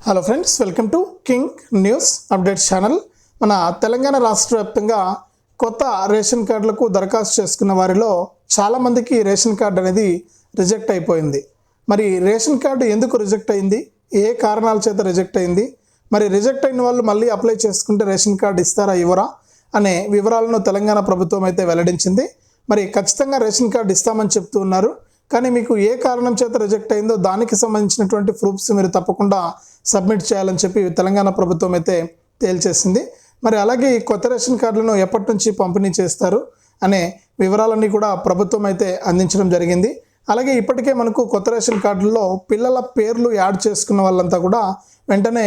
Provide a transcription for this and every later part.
Hello friends, welcome to king news updates channel. మన తెలంగాణ రాష్ట్ర వ్యాప్తంగా కొత్త రేషన్ కార్డులకు దరఖాస్తు చేసుకున్న వారిలో చాలామందికి రేషన్ కార్డు అనేది రిజెక్ట్ అయిపోయింది. మరి రేషన్ కార్డు ఎందుకు రిజెక్ట్ అయింది, ఏ కారణాల చేత రిజెక్ట్ అయింది, మరి రిజెక్ట్ అయిన వాళ్ళు మళ్ళీ అప్లై చేసుకుంటే రేషన్ కార్డు ఇస్తారా ఇవ్వరా అనే వివరాలను తెలంగాణ ప్రభుత్వం అయితే వెల్లడించింది. మరి ఖచ్చితంగా రేషన్ కార్డు ఇస్తామని చెప్తూ ఉన్నారు. కానీ మీకు ఏ కారణం చేత రిజెక్ట్ అయిందో దానికి సంబంధించినటువంటి ప్రూఫ్స్ మీరు తప్పకుండా సబ్మిట్ చేయాలని చెప్పి తెలంగాణ ప్రభుత్వం అయితే తేల్చేసింది. మరి అలాగే ఈ కొత్త రేషన్ కార్డులను ఎప్పటి నుంచి పంపిణీ చేస్తారు అనే వివరాలన్నీ కూడా ప్రభుత్వం అయితే అందించడం జరిగింది. అలాగే ఇప్పటికే మనకు కొత్త రేషన్ కార్డుల్లో పిల్లల పేర్లు యాడ్ చేసుకున్న వాళ్ళంతా కూడా వెంటనే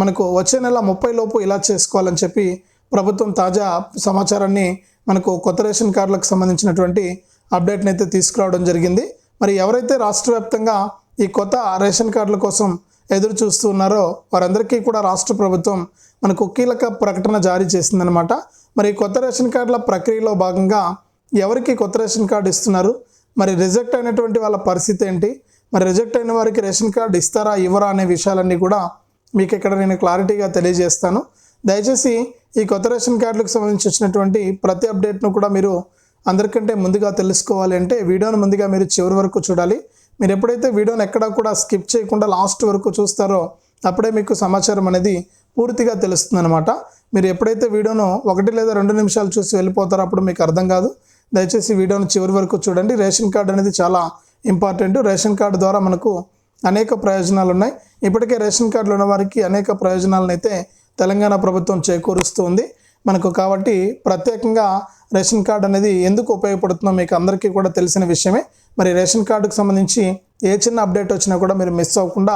మనకు వచ్చే నెల 30 లోపు ఇలా చేసుకోవాలని చెప్పి ప్రభుత్వం తాజా సమాచారాన్ని మనకు కొత్త రేషన్ కార్డులకు సంబంధించినటువంటి అప్డేట్ని అయితే తీసుకురావడం జరిగింది. మరి ఎవరైతే రాష్ట్ర వ్యాప్తంగా ఈ కొత్త రేషన్ కార్డుల కోసం ఎదురు చూస్తూ ఉన్నారో వారందరికీ కూడా రాష్ట్ర ప్రభుత్వం మనకు కీలక ప్రకటన జారీ చేసిందనమాట. మరి కొత్త రేషన్ కార్డుల ప్రక్రియలో భాగంగా ఎవరికి కొత్త రేషన్ కార్డు ఇస్తున్నారు, మరి రిజెక్ట్ అయినటువంటి వాళ్ళ పరిస్థితి ఏంటి, మరి రిజెక్ట్ అయిన వారికి రేషన్ కార్డు ఇస్తారా ఇవ్వరా అనే విషయాలన్నీ కూడా మీకు ఇక్కడ నేను క్లారిటీగా తెలియజేస్తాను. దయచేసి ఈ కొత్త రేషన్ కార్డులకు సంబంధించి వచ్చినటువంటి ప్రతి అప్డేట్ను కూడా మీరు అందరికంటే ముందుగా తెలుసుకోవాలి అంటే వీడియోను ముందుగా మీరు చివరి వరకు చూడాలి. మీరు ఎప్పుడైతే వీడియోని ఎక్కడా కూడా స్కిప్ చేయకుండా లాస్ట్ వరకు చూస్తారో అప్పుడే మీకు సమాచారం అనేది పూర్తిగా తెలుస్తుంది అనమాట. మీరు ఎప్పుడైతే వీడియోను 1 లేదా 2 నిమిషాలు చూసి వెళ్ళిపోతారో అప్పుడు మీకు అర్థం కాదు. దయచేసి వీడియోను చివరి వరకు చూడండి. రేషన్ కార్డు అనేది చాలా ఇంపార్టెంట్. రేషన్ కార్డు ద్వారా మనకు అనేక ప్రయోజనాలు ఉన్నాయి. ఇప్పటికే రేషన్ కార్డులు ఉన్న వారికి అనేక ప్రయోజనాలను అయితే తెలంగాణ ప్రభుత్వం చేకూరుస్తూ ఉంది మనకు. కాబట్టి ప్రత్యేకంగా రేషన్ కార్డు అనేది ఎందుకు ఉపయోగపడుతుందో మీకు అందరికీ కూడా తెలిసిన విషయమే. మరి రేషన్ కార్డుకు సంబంధించి ఏ చిన్న అప్డేట్ వచ్చినా కూడా మీరు మిస్ అవ్వకుండా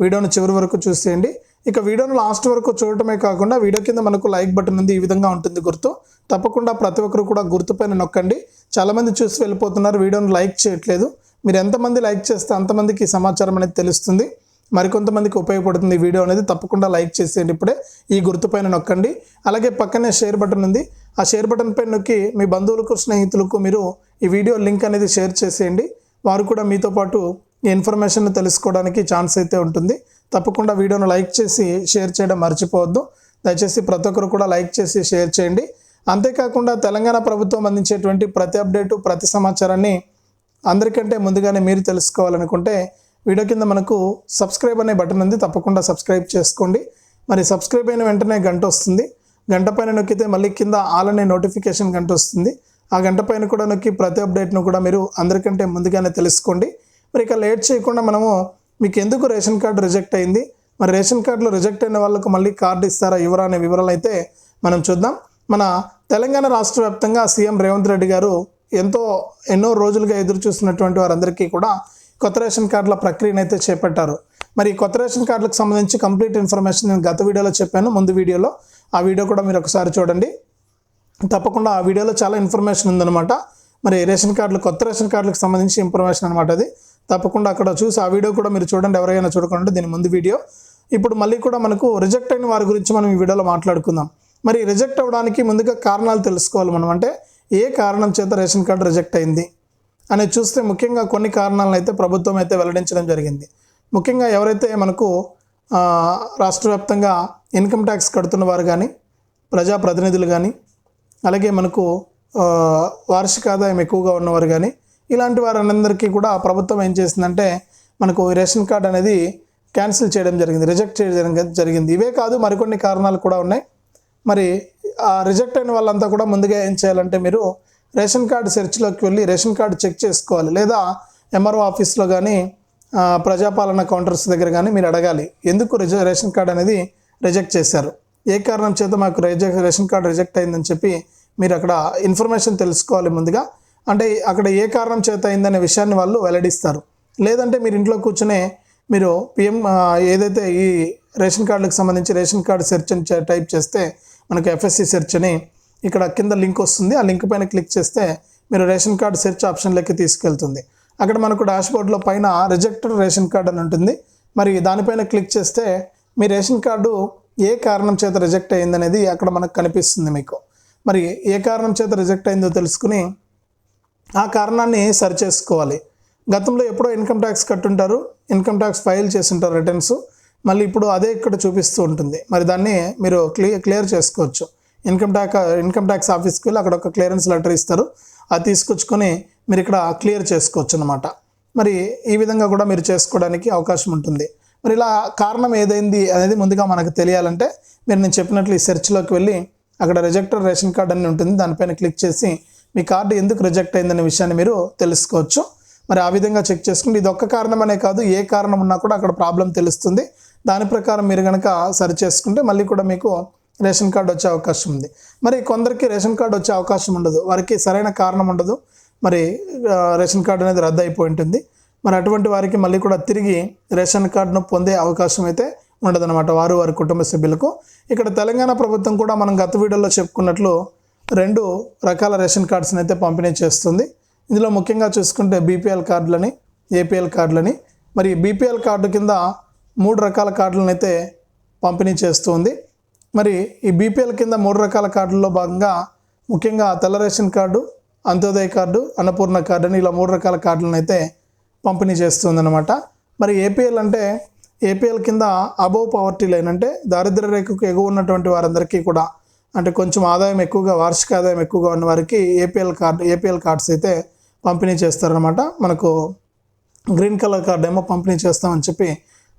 వీడియోను చివరి వరకు చూసేయండి. ఇక వీడియోను లాస్ట్ వరకు చూడటమే కాకుండా వీడియో కింద మనకు లైక్ బటన్ ఉంది, ఈ విధంగా ఉంటుంది గుర్తు. తప్పకుండా ప్రతి ఒక్కరు కూడా గుర్తుపైన నొక్కండి. చాలామంది చూసి వెళ్ళిపోతున్నారు, వీడియోను లైక్ చేయట్లేదు. మీరు ఎంతమంది లైక్ చేస్తే అంతమందికి సమాచారం అనేది తెలుస్తుంది, మరికొంతమందికి ఉపయోగపడుతుంది ఈ వీడియో అనేది. తప్పకుండా లైక్ చేసేయండి, ఇప్పుడే ఈ గుర్తుపైన నొక్కండి. అలాగే పక్కనే షేర్ బటన్ ఉంది, ఆ షేర్ బటన్ పైన నొక్కి మీ బంధువులకు స్నేహితులకు మీరు ఈ వీడియో లింక్ అనేది షేర్ చేసేయండి. వారు కూడా మీతో పాటు ఈ ఇన్ఫర్మేషన్ తెలుసుకోవడానికి ఛాన్స్ అయితే ఉంటుంది. తప్పకుండా వీడియోను లైక్ చేసి షేర్ చేయడం మర్చిపోవద్దు. దయచేసి ప్రతి ఒక్కరు కూడా లైక్ చేసి షేర్ చేయండి. అంతేకాకుండా తెలంగాణ ప్రభుత్వం అందించేటువంటి ప్రతి అప్డేటు ప్రతి సమాచారాన్ని అందరికంటే ముందుగానే మీరు తెలుసుకోవాలనుకుంటే వీడియో కింద మనకు సబ్స్క్రైబ్ అనే బటన్ ఉంది, తప్పకుండా సబ్స్క్రైబ్ చేసుకోండి. మరి సబ్స్క్రైబ్ అయిన వెంటనే గంట వస్తుంది, గంట పైన నొక్కితే మళ్ళీ కింద ఆల్ అనే నోటిఫికేషన్ గంట వస్తుంది. ఆ గంట పైన కూడా నొక్కి ప్రతి అప్డేట్ను కూడా మీరు అందరికంటే ముందుగానే తెలుసుకోండి. మరి ఇక లేట్ చేయకుండా మనము మీకు ఎందుకు రేషన్ కార్డు రిజెక్ట్ అయింది, మరి రేషన్ కార్డులో రిజెక్ట్ అయిన వాళ్ళకు మళ్ళీ కార్డు ఇస్తారా ఇవ్వరా అనే వివరాలు అయితే మనం చూద్దాం. మన తెలంగాణ రాష్ట్ర వ్యాప్తంగా సీఎం రేవంత్ రెడ్డి గారు ఎన్నో రోజులుగా ఎదురు చూస్తున్నటువంటి వారందరికీ కూడా కొత్త రేషన్ కార్డుల ప్రక్రియను అయితే చేపట్టారు. మరి కొత్త రేషన్ కార్డులకు సంబంధించి కంప్లీట్ ఇన్ఫర్మేషన్ నేను గత వీడియోలో చెప్పాను, ముందు వీడియోలో. ఆ వీడియో కూడా మీరు ఒకసారి చూడండి. తప్పకుండా ఆ వీడియోలో చాలా ఇన్ఫర్మేషన్ ఉందన్నమాట. మరి రేషన్ కార్డులు, కొత్త రేషన్ కార్డులకు సంబంధించి ఇన్ఫర్మేషన్ అనమాట అది. తప్పకుండా అక్కడ చూసి ఆ వీడియో కూడా మీరు చూడండి, ఎవరైనా చూడకుండా దీని ముందు వీడియో. ఇప్పుడు మళ్ళీ కూడా మనకు రిజెక్ట్ అయిన వారి గురించి మనం ఈ వీడియోలో మాట్లాడుకుందాం. మరి రిజెక్ట్ అవ్వడానికి ముందుగా కారణాలు తెలుసుకోవాలి మనం. అంటే ఏ కారణం చేత రేషన్ కార్డు రిజెక్ట్ అయింది అనేది చూస్తే ముఖ్యంగా కొన్ని కారణాలను అయితే ప్రభుత్వం అయితే వెల్లడించడం జరిగింది. ముఖ్యంగా ఎవరైతే మనకు రాష్ట్ర వ్యాప్తంగా ఇన్కమ్ ట్యాక్స్ కడుతున్న వారు కానీ, ప్రజాప్రతినిధులు కానీ, అలాగే మనకు వార్షిక ఆదాయం ఎక్కువగా ఉన్నవారు కానీ, ఇలాంటి వారందరికీ కూడా ప్రభుత్వం ఏం చేసిందంటే మనకు రేషన్ కార్డు అనేది క్యాన్సిల్ చేయడం జరిగింది, రిజెక్ట్ చేయడం జరిగింది. ఇవే కాదు, మరికొన్ని కారణాలు కూడా ఉన్నాయి. మరి ఆ రిజెక్ట్ అయిన వాళ్ళంతా కూడా ముందుగా ఏం చేయాలంటే మీరు రేషన్ కార్డు సెర్చ్లోకి వెళ్ళి రేషన్ కార్డు చెక్ చేసుకోవాలి. లేదా ఎంఆర్ఓ ఆఫీస్లో కానీ, ప్రజాపాలన కౌంటర్స్ దగ్గర కానీ మీరు అడగాలి, ఎందుకు రేషన్ కార్డు అనేది రిజెక్ట్ చేశారు, ఏ కారణం చేత మాకు రేషన్ కార్డు రిజెక్ట్ అయిందని చెప్పి మీరు అక్కడ ఇన్ఫర్మేషన్ తెలుసుకోవాలి ముందుగా. అంటే అక్కడ ఏ కారణం చేత అయిందనే విషయాన్ని వాళ్ళు వెల్లడిస్తారు. లేదంటే మీరు ఇంట్లో కూర్చునే మీరు పిఎం ఏదైతే ఈ రేషన్ కార్డులకు సంబంధించి రేషన్ కార్డు సెర్చ్ అని టైప్ చేస్తే మనకు ఎఫ్ఎస్సి సెర్చ్ అని ఇక్కడ కింద లింక్ వస్తుంది. ఆ లింక్ పైన క్లిక్ చేస్తే మీరు రేషన్ కార్డు సెర్చ్ ఆప్షన్లోకి తీసుకెళ్తుంది. అక్కడ మనకు డాష్బోర్డ్లో పైన రిజెక్టెడ్ రేషన్ కార్డు అని ఉంటుంది. మరి దానిపైన క్లిక్ చేస్తే మీ రేషన్ కార్డు ఏ కారణం చేత రిజెక్ట్ అయిందనేది అక్కడ మనకు కనిపిస్తుంది మీకు. మరి ఏ కారణం చేత రిజెక్ట్ అయిందో తెలుసుకుని ఆ కారణాన్ని సరి చేసుకోవాలి. గతంలో ఎప్పుడో ఇన్కమ్ ట్యాక్స్ కట్టుంటారు, ఇన్కమ్ ట్యాక్స్ ఫైల్ చేస్తుంటారు రిటర్న్స్. మళ్ళీ ఇప్పుడు అదే ఇక్కడ చూపిస్తూ ఉంటుంది. మరి దాన్ని మీరు క్లియర్ చేసుకోవచ్చు. ఇన్కమ్ ట్యాక్స్ ఆఫీస్కి వెళ్ళి అక్కడ ఒక క్లియరెన్స్ లెటర్ ఇస్తారు, అది తీసుకొచ్చుకొని మీరు ఇక్కడ క్లియర్ చేసుకోవచ్చు అన్నమాట. మరి ఈ విధంగా కూడా మీరు చేసుకోవడానికి అవకాశం ఉంటుంది. మరి ఇలా కారణం ఏదైంది అనేది ముందుగా మనకు తెలియాలంటే మీరు నేను చెప్పినట్లు ఈ సెర్చ్లోకి వెళ్ళి అక్కడ రిజెక్టెడ్ రేషన్ కార్డ్ అని ఉంటుంది, దానిపైన క్లిక్ చేసి మీ కార్డు ఎందుకు రిజెక్ట్ అయిందనే విషయాన్ని మీరు తెలుసుకోవచ్చు. మరి ఆ విధంగా చెక్ చేసుకుంటే ఇది ఒక్క కారణమనే కాదు, ఏ కారణం ఉన్నా కూడా అక్కడ ప్రాబ్లం తెలుస్తుంది. దాని ప్రకారం మీరు కనుక సరి చేసుకుంటే మళ్ళీ కూడా మీకు రేషన్ కార్డు వచ్చే అవకాశం ఉంది. మరి కొందరికి రేషన్ కార్డు వచ్చే అవకాశం ఉండదు, వారికి సరైన కారణం ఉండదు, మరి రేషన్ కార్డు అనేది రద్దు అయిపోయి ఉంటుంది. మరి అటువంటి వారికి మళ్ళీ కూడా తిరిగి రేషన్ కార్డును పొందే అవకాశం అయితే ఉండదన్నమాట, వారి కుటుంబ సభ్యులకు. ఇక్కడ తెలంగాణ ప్రభుత్వం కూడా మనం గత వీడియోలో చెప్పుకున్నట్లు 2 రకాల రేషన్ కార్డ్స్ని అయితే పంపిణీ చేస్తుంది. ఇందులో ముఖ్యంగా చూసుకుంటే బీపీఎల్ కార్డులని, ఏపీఎల్ కార్డులని. మరి బీపీఎల్ కార్డు కింద 3 రకాల కార్డులను అయితే పంపిణీ చేస్తుంది. మరి ఈ బీపీఎల్ కింద 3 రకాల కార్డుల్లో భాగంగా ముఖ్యంగా తెల్ల ration card, Antyodaya card, Annapurna card అని ఇలా 3 రకాల కార్డులను అయితే పంపిణీ చేస్తుందన్నమాట. మరి ఏపీఎల్ అంటే ఏపీఎల్ కింద అబోవ్ పవర్టీ లైన్ అంటే దారిద్ర్య రేఖకు ఎగువ ఉన్నటువంటి వారందరికీ కూడా, అంటే కొంచెం ఆదాయం ఎక్కువగా, వార్షిక ఆదాయం ఎక్కువగా ఉన్న వారికి ఏపీఎల్ కార్డ్స్ అయితే పంపిణీ చేస్తారనమాట. మనకు గ్రీన్ కలర్ కార్డు ఏమో పంపిణీ చేస్తామని చెప్పి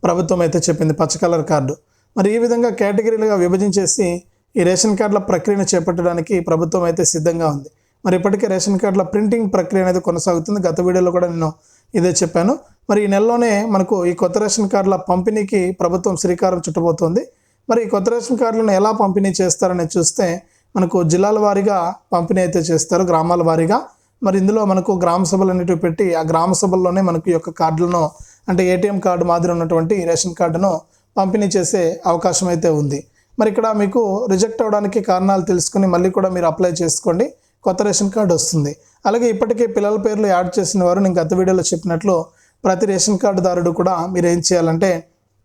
ప్రభుత్వం అయితే చెప్పింది, పచ్చ కలర్ కార్డు. మరి ఈ విధంగా కేటగిరీలుగా విభజించేసి ఈ రేషన్ కార్డుల ప్రక్రియను చేపట్టడానికి ప్రభుత్వం అయితే సిద్ధంగా ఉంది. మరి ఇప్పటికే రేషన్ కార్డుల ప్రింటింగ్ ప్రక్రియ అనేది కొనసాగుతుంది. గత వీడియోలో కూడా నేను ఇదే చెప్పాను. మరి ఈ నెలలోనే మనకు ఈ కొత్త రేషన్ కార్డుల పంపిణీకి ప్రభుత్వం శ్రీకారం చుట్టబోతోంది. మరి ఈ కొత్త రేషన్ కార్డులను ఎలా పంపిణీ చేస్తారని చూస్తే మనకు జిల్లాల వారీగా పంపిణీ అయితే చేస్తారు, గ్రామాల వారీగా. మరి ఇందులో మనకు గ్రామ సభలు అనేటివి పెట్టి ఆ గ్రామ సభల్లోనే మనకు ఈ యొక్క కార్డులను, అంటే ఏటీఎం కార్డు మాదిరి ఉన్నటువంటి రేషన్ కార్డును పంపిణీ చేసే అవకాశం అయితే ఉంది. మరి ఇక్కడ మీకు రిజెక్ట్ అవ్వడానికి కారణాలు తెలుసుకుని మళ్ళీ కూడా మీరు అప్లై చేసుకోండి, కొత్త రేషన్ కార్డు వస్తుంది. అలాగే ఇప్పటికే పిల్లల పేర్లు యాడ్ చేసిన వారు నేను గత వీడియోలో చెప్పినట్లు ప్రతి రేషన్ కార్డుదారుడు కూడా మీరు ఏం చేయాలంటే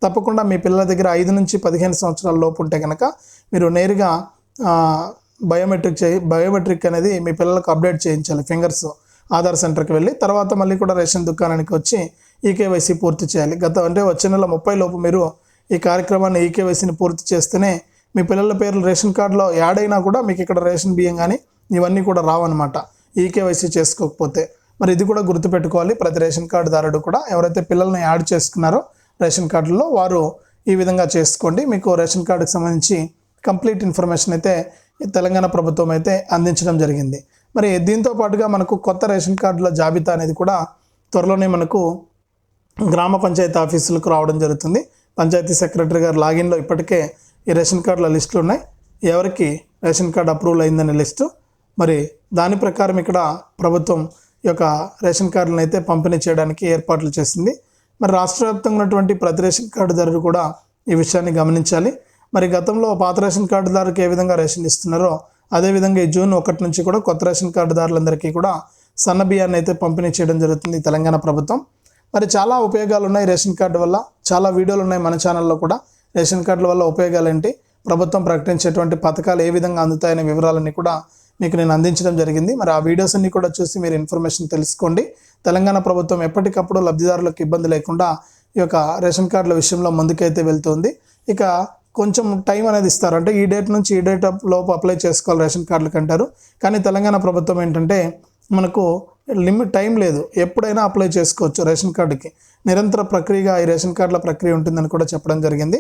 తప్పకుండా మీ పిల్లల దగ్గర 5 నుంచి 15 సంవత్సరాల లోపు ఉంటే కనుక మీరు నేరుగా బయోమెట్రిక్ అనేది మీ పిల్లలకు అప్డేట్ చేయించాలి. ఫింగర్స్ ఆధార్ సెంటర్కి వెళ్ళి తర్వాత మళ్ళీ కూడా రేషన్ దుకాణానికి వచ్చి ఈకేవైసీ పూర్తి చేయాలి. అంటే వచ్చే నెల 30 లోపు మీరు ఈ కార్యక్రమాన్ని ఈకేవైసీని పూర్తి చేస్తేనే మీ పిల్లల పేర్లు రేషన్ కార్డులో యాడ్ అయినా కూడా మీకు ఇక్కడ రేషన్ బియ్యం కానీ ఇవన్నీ కూడా రావన్నమాట ఈకేవైసీ చేసుకోకపోతే. మరి ఇది కూడా గుర్తుపెట్టుకోవాలి ప్రతి రేషన్ కార్డుదారుడు కూడా. ఎవరైతే పిల్లల్ని యాడ్ చేసుకున్నారో రేషన్ కార్డుల్లో వారు ఈ విధంగా చేసుకోండి. మీకు రేషన్ కార్డుకి సంబంధించి కంప్లీట్ ఇన్ఫర్మేషన్ అయితే తెలంగాణ ప్రభుత్వం అయితే అందించడం జరిగింది. మరి దీంతో పాటుగా మనకు కొత్త రేషన్ కార్డుల జాబితా అనేది కూడా త్వరలోనే మనకు గ్రామ పంచాయతీ ఆఫీసులకు రావడం జరుగుతుంది. పంచాయతీ సెక్రటరీ గారు లాగిన్లో ఇప్పటికే ఈ రేషన్ కార్డుల లిస్టులు ఉన్నాయి, ఎవరికి రేషన్ కార్డు అప్రూవల్ అయిందనే లిస్టు. మరి దాని ప్రకారం ఇక్కడ ప్రభుత్వం ఈ యొక్క రేషన్ కార్డులను అయితే పంపిణీ చేయడానికి ఏర్పాట్లు చేసింది. మరి రాష్ట్ర వ్యాప్తంగా ఉన్నటువంటి ప్రతి రేషన్ కార్డుదారుడు కూడా ఈ విషయాన్ని గమనించాలి. మరి గతంలో పాత రేషన్ కార్డుదారుకి ఏ విధంగా రేషన్ ఇస్తున్నారో అదేవిధంగా ఈ జూన్ 1 నుంచి కూడా కొత్త రేషన్ కార్డుదారులందరికీ కూడా సన్న బియ్యాన్ని అయితే పంపిణీ చేయడం జరుగుతుంది తెలంగాణ ప్రభుత్వం. మరి చాలా ఉపయోగాలు ఉన్నాయి రేషన్ కార్డు వల్ల, చాలా వీడియోలు ఉన్నాయి మన ఛానల్లో కూడా. రేషన్ కార్డుల వల్ల ఉపయోగాలు ఏంటి, ప్రభుత్వం ప్రకటించేటువంటి పథకాలు ఏ విధంగా అందుతాయనే వివరాలన్నీ కూడా మీకు నేను అందించడం జరిగింది. మరి ఆ వీడియోస్ అన్ని కూడా చూసి మీరు ఇన్ఫర్మేషన్ తెలుసుకోండి. తెలంగాణ ప్రభుత్వం ఎప్పటికప్పుడు లబ్ధిదారులకు ఇబ్బంది లేకుండా ఈ యొక్క రేషన్ కార్డుల విషయంలో ముందుకైతే వెళ్తుంది. ఇక కొంచెం టైం అనేది ఇస్తారు, అంటే ఈ డేట్ నుంచి ఈ డేట్ లోపు అప్లై చేసుకోవాలి రేషన్ కార్డులకు అంటారు. కానీ తెలంగాణ ప్రభుత్వం ఏంటంటే మనకు టైం లేదు, ఎప్పుడైనా అప్లై చేసుకోవచ్చు రేషన్ కార్డుకి. నిరంతర ప్రక్రియగా ఈ రేషన్ కార్డుల ప్రక్రియ ఉంటుందని కూడా చెప్పడం జరిగింది.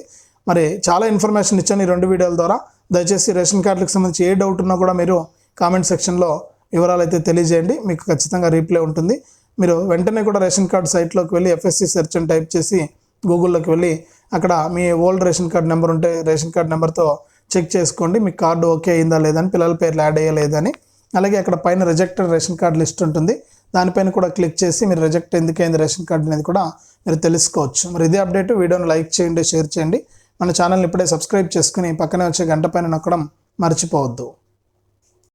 మరి చాలా ఇన్ఫర్మేషన్ ఇచ్చాను ఈ 2 వీడియోల ద్వారా. దయచేసి రేషన్ కార్డులకు సంబంధించి ఏ డౌట్ ఉన్నా కూడా మీరు కామెంట్ సెక్షన్లో వివరాలు అయితే తెలియజేయండి, మీకు ఖచ్చితంగా రీప్లై ఉంటుంది. మీరు వెంటనే కూడా రేషన్ కార్డు సైట్లోకి వెళ్ళి FSC సెర్చ్ అని టైప్ చేసి గూగుల్లోకి వెళ్ళి అక్కడ మీ ఓల్డ్ రేషన్ కార్డు నెంబర్ ఉంటే రేషన్ కార్డు నెంబర్తో చెక్ చేసుకోండి, మీ కార్డు ఓకే అయిందా లేదని, పిల్లల పేర్లు యాడ్ అయ్యలేదని. అలాగే అక్కడ పైన రిజెక్టెడ్ రేషన్ కార్డు లిస్ట్ ఉంటుంది, దానిపైన కూడా క్లిక్ చేసి మీరు రిజెక్ట్ ఎందుకైంది రేషన్ కార్డు అనేది కూడా మీరు తెలుసుకోవచ్చు. మరి ఇదే అప్డేట్, వీడియోని లైక్ చేయండి, షేర్ చేయండి. మన ఛానల్ని ఇప్పుడే సబ్స్క్రైబ్ చేసుకుని పక్కనే వచ్చే గంట పైన నొక్కడం మర్చిపోవద్దు.